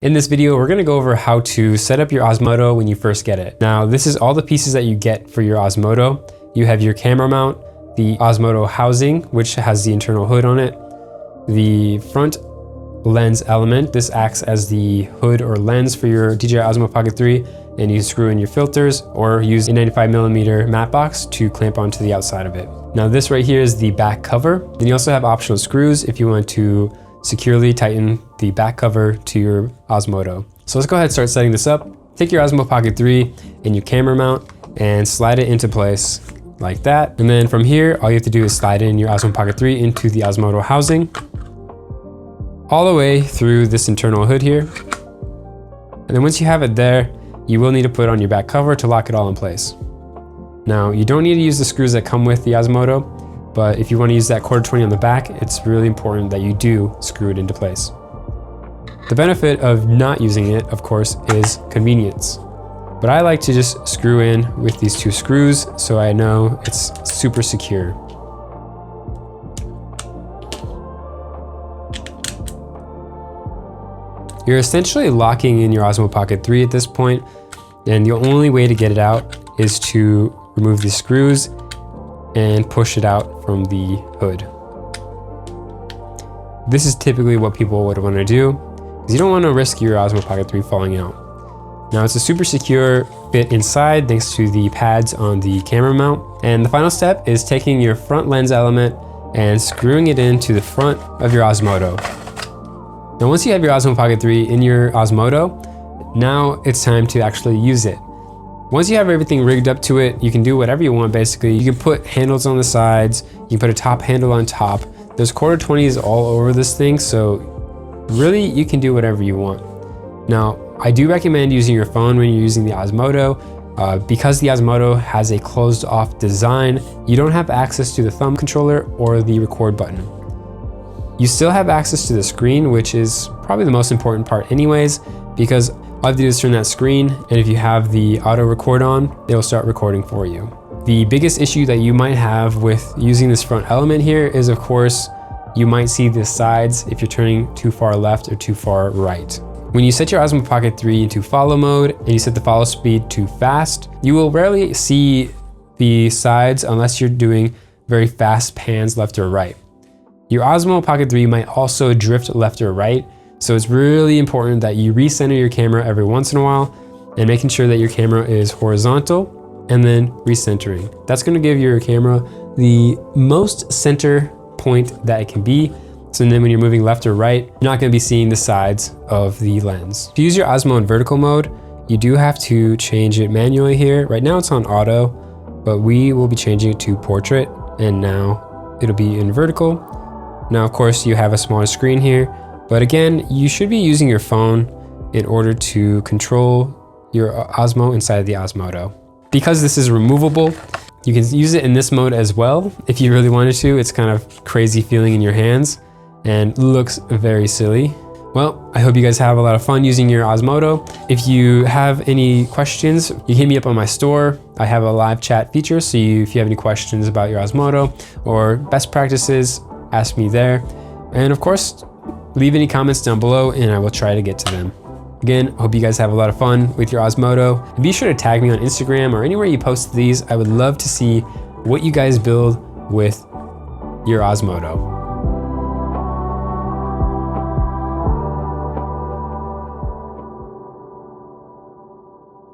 In this video, we're gonna go over how to set up your Osmodo when you first get it. Now, this is all the pieces that you get for your Osmodo. You have your camera mount, the Osmodo housing, which has the internal hood on it, the front lens element. This acts as the hood or lens for your DJI Osmo Pocket 3, and you screw in your filters or use a 95mm matte box to clamp onto the outside of it. Now this right here is the back cover. Then you also have optional screws if you want to securely tighten the back cover to your Osmodo. So let's go ahead and start setting this up. Take your Osmo Pocket 3 and your camera mount and slide it into place like that. And then from here, all you have to do is slide in your Osmo Pocket 3 into the Osmodo housing, all the way through this internal hood here. And then once you have it there, you will need to put on your back cover to lock it all in place. Now, you don't need to use the screws that come with the Osmodo, but if you want to use that 1/4-20 on the back, it's really important that you do screw it into place. The benefit of not using it, of course, is convenience. But I like to just screw in with these 2 screws so I know it's super secure. You're essentially locking in your Osmo Pocket 3 at this point, and the only way to get it out is to remove the screws and push it out from the hood. This is typically what people would want to do, because you don't want to risk your Osmo Pocket 3 falling out. Now it's a super secure fit inside thanks to the pads on the camera mount. And the final step is taking your front lens element and screwing it into the front of your Osmodo. Now, once you have your Osmo Pocket 3 in your Osmodo, now it's time to actually use it. Once you have everything rigged up to it, you can do whatever you want basically. You can put handles on the sides, you can put a top handle on top. There's 1/4-20s all over this thing, so really you can do whatever you want. Now, I do recommend using your phone when you're using the Osmodo. Because the Osmodo has a closed off design, you don't have access to the thumb controller or the record button. You still have access to the screen, which is probably the most important part anyways, because all you have to do is turn that screen, and if you have the auto record on, it'll start recording for you. The biggest issue that you might have with using this front element here is, of course, you might see the sides if you're turning too far left or too far right. When you set your Osmo Pocket 3 into follow mode and you set the follow speed to fast, you will rarely see the sides unless you're doing very fast pans left or right. Your Osmo Pocket 3 might also drift left or right, so it's really important that you recenter your camera every once in a while and making sure that your camera is horizontal and then recentering. That's going to give your camera the most center point that it can be. So then when you're moving left or right, you're not going to be seeing the sides of the lens. To use your Osmo in vertical mode, you do have to change it manually here. Right now it's on auto, but we will be changing it to portrait, and now it'll be in vertical. Now, of course, you have a smaller screen here, but again, you should be using your phone in order to control your Osmo inside of the Osmodo. Because this is removable, you can use it in this mode as well if you really wanted to. It's kind of crazy feeling in your hands and looks very silly. Well, I hope you guys have a lot of fun using your Osmodo. If you have any questions, you can hit me up on my store. I have a live chat feature, so if you have any questions about your Osmodo or best practices, ask me there. And of course, leave any comments down below and I will try to get to them. Again, I hope you guys have a lot of fun with your Osmodo. And be sure to tag me on Instagram or anywhere you post these. I would love to see what you guys build with your Osmodo.